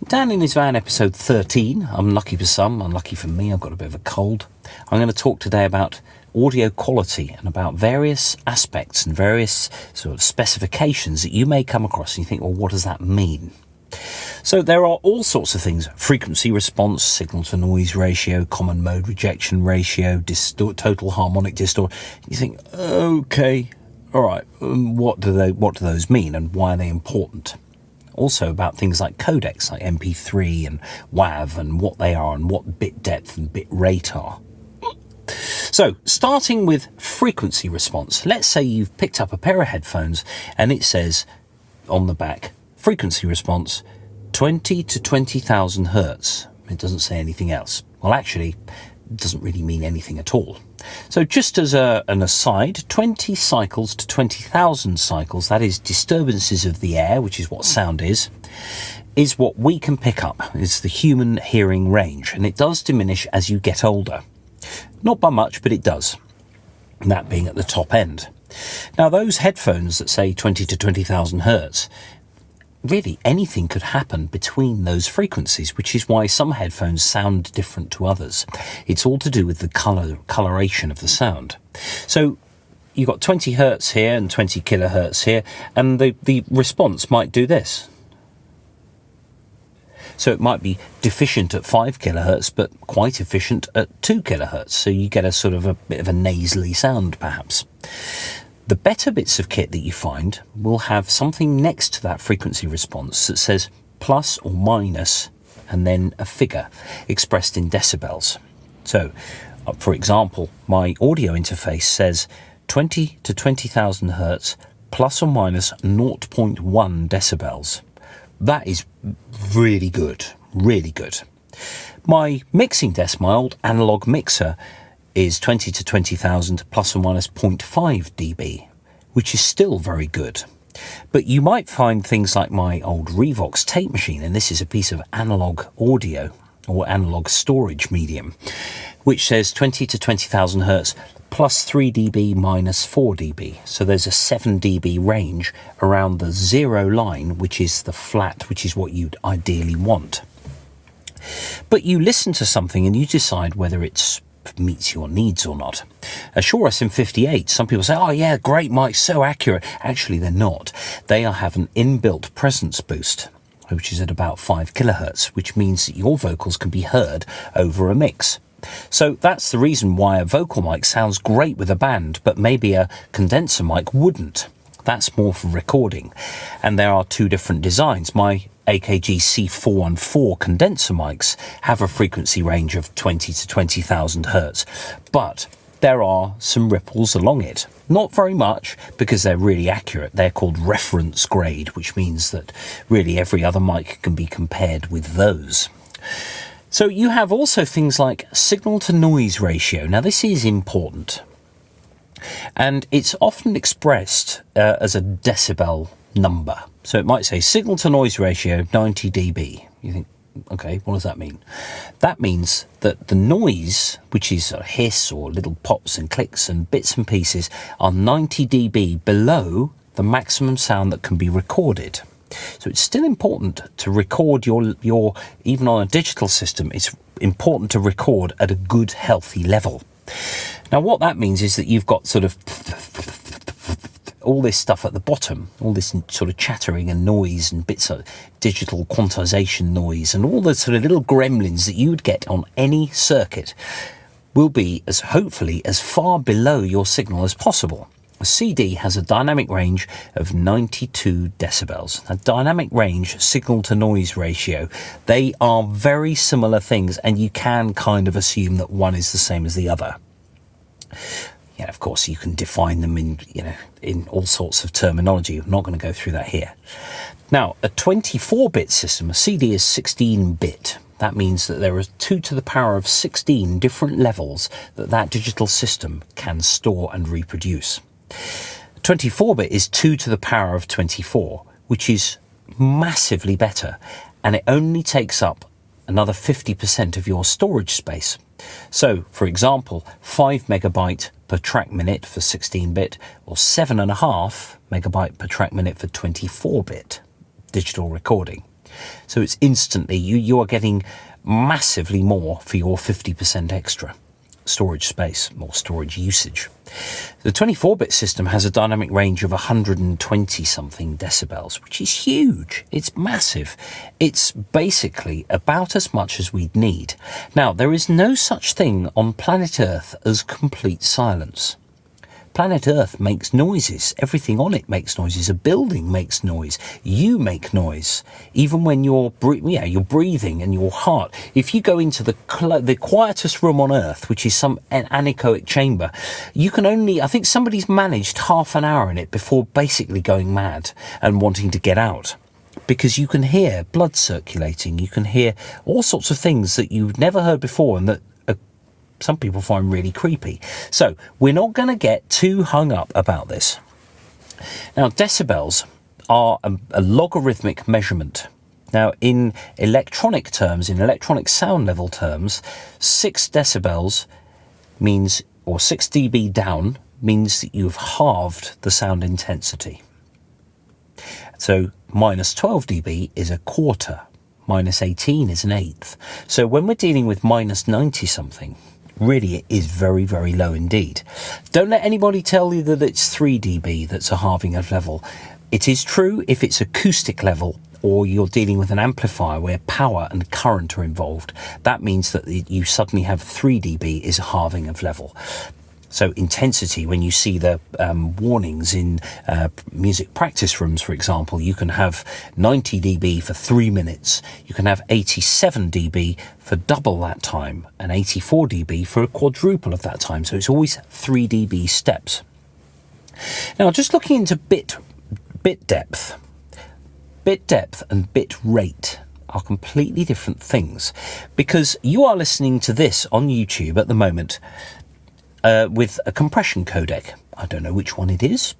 Dan in his Van, episode 13. Unlucky for some, unlucky for me, I've got a bit of a cold. I'm going to talk today about audio quality and about various aspects and various sort of specifications that you may come across and you think, well, what does that mean? So there are all sorts of things: frequency response, signal to noise ratio, common mode rejection ratio, total harmonic distortion. You think, okay, all right, what do those mean and why are they important? Also about things like codecs, like MP3 and WAV, and what they are and what bit depth and bit rate are. So, starting with frequency response. Let's say you've picked up a pair of headphones and it says on the back, frequency response 20 to 20,000 hertz. It doesn't say anything else. Well, actually, it doesn't really mean anything at all. So just as an aside, 20 cycles to 20,000 cycles, that is disturbances of the air, which is what sound is what we can pick up. It's the human hearing range, and it does diminish as you get older. Not by much, but it does. And that being at the top end. Now, those headphones that say 20 to 20,000 hertz, really anything could happen between those frequencies, which is why some headphones sound different to others. It's all to do with the coloration of the sound. So you've got 20 hertz here and 20 kilohertz here, and the response might do this. So it might be deficient at 5 kilohertz, but quite efficient at 2 kilohertz. So you get a sort of a bit of a nasally sound, perhaps. The better bits of kit that you find will have something next to that frequency response that says plus or minus, and then a figure expressed in decibels. So, for example, my audio interface says 20 to 20,000 hertz plus or minus 0.1 decibels. That is really good, really good. My mixing desk, my old analog mixer, is 20 to 20,000 plus or minus 0.5 dB, which is still very good. But you might find things like my old Revox tape machine, and this is a piece of analog audio or analog storage medium, which says 20 to 20,000 hertz plus 3 dB minus 4 dB. So there's a 7 dB range around the zero line, which is the flat, which is what you'd ideally want. But you listen to something and you decide whether it meets your needs or not. A Shure SM58, some people say, oh yeah, great mic, so accurate. Actually, they're not. They have an inbuilt presence boost, which is at about 5 kilohertz, which means that your vocals can be heard over a mix. So that's the reason why a vocal mic sounds great with a band, but maybe a condenser mic wouldn't. That's more for recording. And there are two different designs. My AKG C414 condenser mics have a frequency range of 20 to 20,000 hertz, but there are some ripples along it. Not very much, because they're really accurate. They're called reference grade, which means that really every other mic can be compared with those. So you have also things like signal to noise ratio. Now this is important, and it's often expressed as a decibel number. So it might say signal to noise ratio 90 dB. You think, okay, what does that mean? That means that the noise, which is a hiss or little pops and clicks and bits and pieces, are 90 dB below the maximum sound that can be recorded. So it's still important to record your even on a digital system, it's important to record at a good, healthy level. Now, what that means is that you've got sort of all this stuff at the bottom, all this sort of chattering and noise and bits of digital quantization noise and all the sort of little gremlins that you would get on any circuit will be hopefully as far below your signal as possible. A CD has a dynamic range of 92 decibels. A dynamic range, signal to noise ratio, they are very similar things, and you can kind of assume that one is the same as the other. Yeah, of course, you can define them in all sorts of terminology. I'm not going to go through that here. Now, a 24-bit system, a CD is 16-bit. That means that there are 2 to the power of 16 different levels that digital system can store and reproduce. 24-bit is 2 to the power of 24, which is massively better, and it only takes up another 50% of your storage space. So, for example, 5 megabyte per track minute for 16-bit, or 7.5 megabyte per track minute for 24-bit digital recording. So it's instantly, you are getting massively more for your 50% extra storage space or storage usage. The 24-bit system has a dynamic range of 120 something decibels, which is huge. It's massive. It's basically about as much as we'd need. Now, there is no such thing on planet Earth as complete silence. Planet Earth makes noises. Everything on it makes noises. A building makes noise. You make noise. Even when you're breathing and your heart. If you go into the quietest room on Earth, which is an anechoic chamber, you can only, I think somebody's managed half an hour in it before basically going mad and wanting to get out. Because you can hear blood circulating. You can hear all sorts of things that you've never heard before and that some people find really creepy. So we're not going to get too hung up about this. Now, decibels are a logarithmic measurement. Now, in electronic terms, in electronic sound level terms, 6 decibels means, or 6 dB down, means that you've halved the sound intensity. So minus 12 dB is a quarter. Minus 18 is an eighth. So when we're dealing with minus 90 something, really it is very, very low indeed. Don't let anybody tell you that it's 3 dB that's a halving of level. It is true if it's acoustic level or you're dealing with an amplifier where power and current are involved. That means that you suddenly have 3 dB is a halving of level. So intensity, when you see the warnings in music practice rooms, for example, you can have 90 dB for 3 minutes. You can have 87 dB for double that time and 84 dB for a quadruple of that time. So it's always 3 dB steps. Now, just looking into bit depth. Bit depth and bit rate are completely different things, because you are listening to this on YouTube at the moment with a compression codec. I don't know which one it is,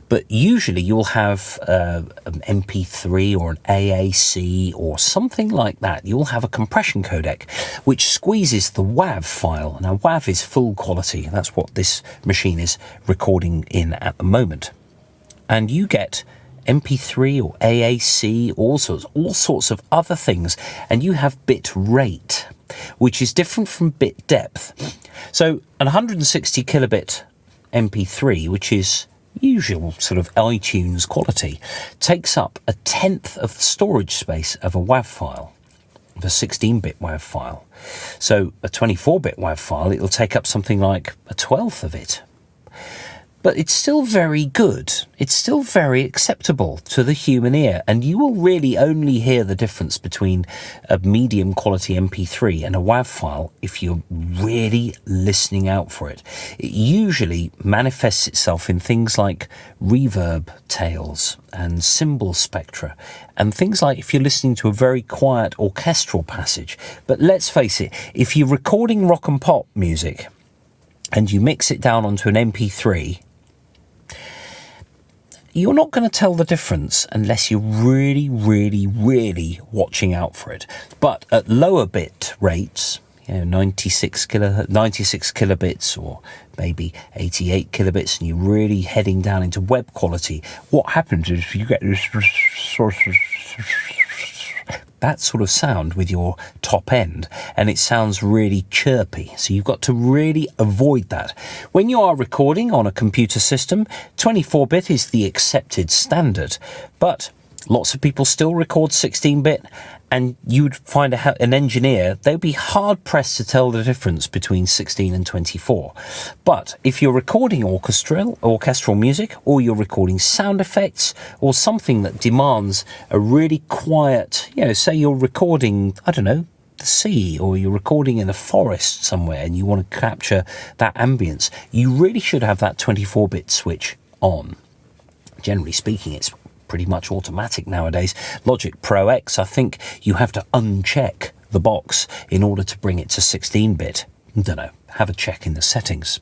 but usually you'll have an MP3 or an AAC or something like that. You'll have a compression codec which squeezes the WAV file. Now, WAV is full quality. That's what this machine is recording in at the moment. And you get MP3 or AAC, all sorts of other things, and you have bit rate, which is different from bit depth. So an 160 kilobit MP3, which is usual sort of iTunes quality, takes up a tenth of the storage space of a WAV file, of a 16-bit WAV file. So a 24-bit WAV file, it'll take up something like a twelfth of it. But it's still very good. It's still very acceptable to the human ear. And you will really only hear the difference between a medium quality MP3 and a WAV file if you're really listening out for it. It usually manifests itself in things like reverb tails and cymbal spectra and things like if you're listening to a very quiet orchestral passage. But let's face it, if you're recording rock and pop music and you mix it down onto an MP3, you're not going to tell the difference unless you're really, really, really watching out for it. But at lower bit rates, 96 kilobits or maybe 88 kilobits, and you're really heading down into web quality, what happens is you get this that sort of sound with your top end, and it sounds really chirpy. So you've got to really avoid that. When you are recording on a computer system, 24-bit is the accepted standard, but lots of people still record 16-bit, and you'd find an engineer, they'd be hard-pressed to tell the difference between 16 and 24. But if you're recording orchestral music, or you're recording sound effects, or something that demands a really quiet, say you're recording, I don't know, the sea, or you're recording in a forest somewhere, and you want to capture that ambience, you really should have that 24-bit switch on. Generally speaking, it's pretty much automatic nowadays. Logic Pro X, I think you have to uncheck the box in order to bring it to 16-bit. I don't know, have a check in the settings.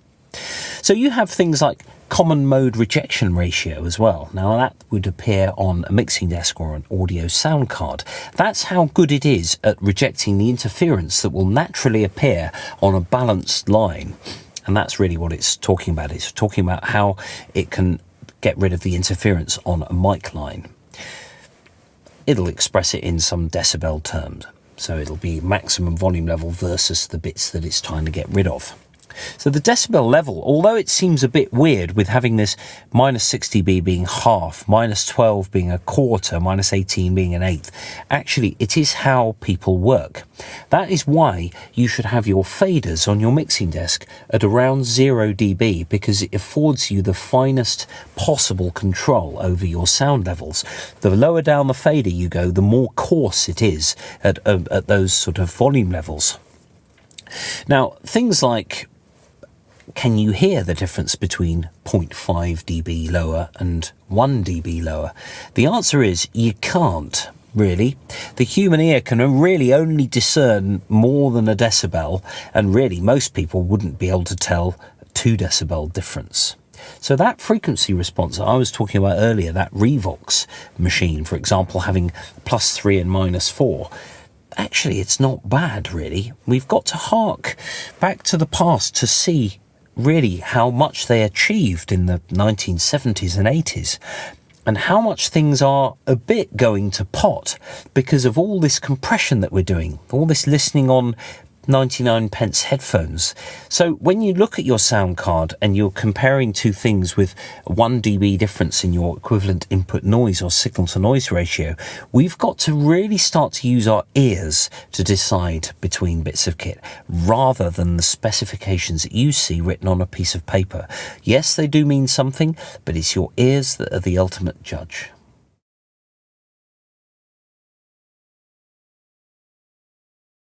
So you have things like common mode rejection ratio as well. Now that would appear on a mixing desk or an audio sound card. That's how good it is at rejecting the interference that will naturally appear on a balanced line. And that's really what it's talking about. It's talking about how it can get rid of the interference on a mic line. it'll express it in some decibel terms. So it'll be maximum volume level versus the bits that it's trying to get rid of. So the decibel level, although it seems a bit weird with having this minus 6 dB being half, minus 12 being a quarter, minus 18 being an eighth, actually it is how people work. That is why you should have your faders on your mixing desk at around 0 dB, because it affords you the finest possible control over your sound levels. The lower down the fader you go, the more coarse it is at those sort of volume levels. Now, things like, can you hear the difference between 0.5 dB lower and 1 dB lower? The answer is you can't, really. The human ear can really only discern more than a decibel, and really most people wouldn't be able to tell 2 decibel difference. So that frequency response I was talking about earlier, that Revox machine, for example, having +3 and -4, actually it's not bad, really. We've got to hark back to the past to see really how much they achieved in the 1970s and 80s, and how much things are a bit going to pot because of all this compression that we're doing, all this listening on 99p headphones. So when you look at your sound card and you're comparing two things with 1 dB difference in your equivalent input noise or signal to noise ratio, we've got to really start to use our ears to decide between bits of kit rather than the specifications that you see written on a piece of paper. Yes, they do mean something, but it's your ears that are the ultimate judge.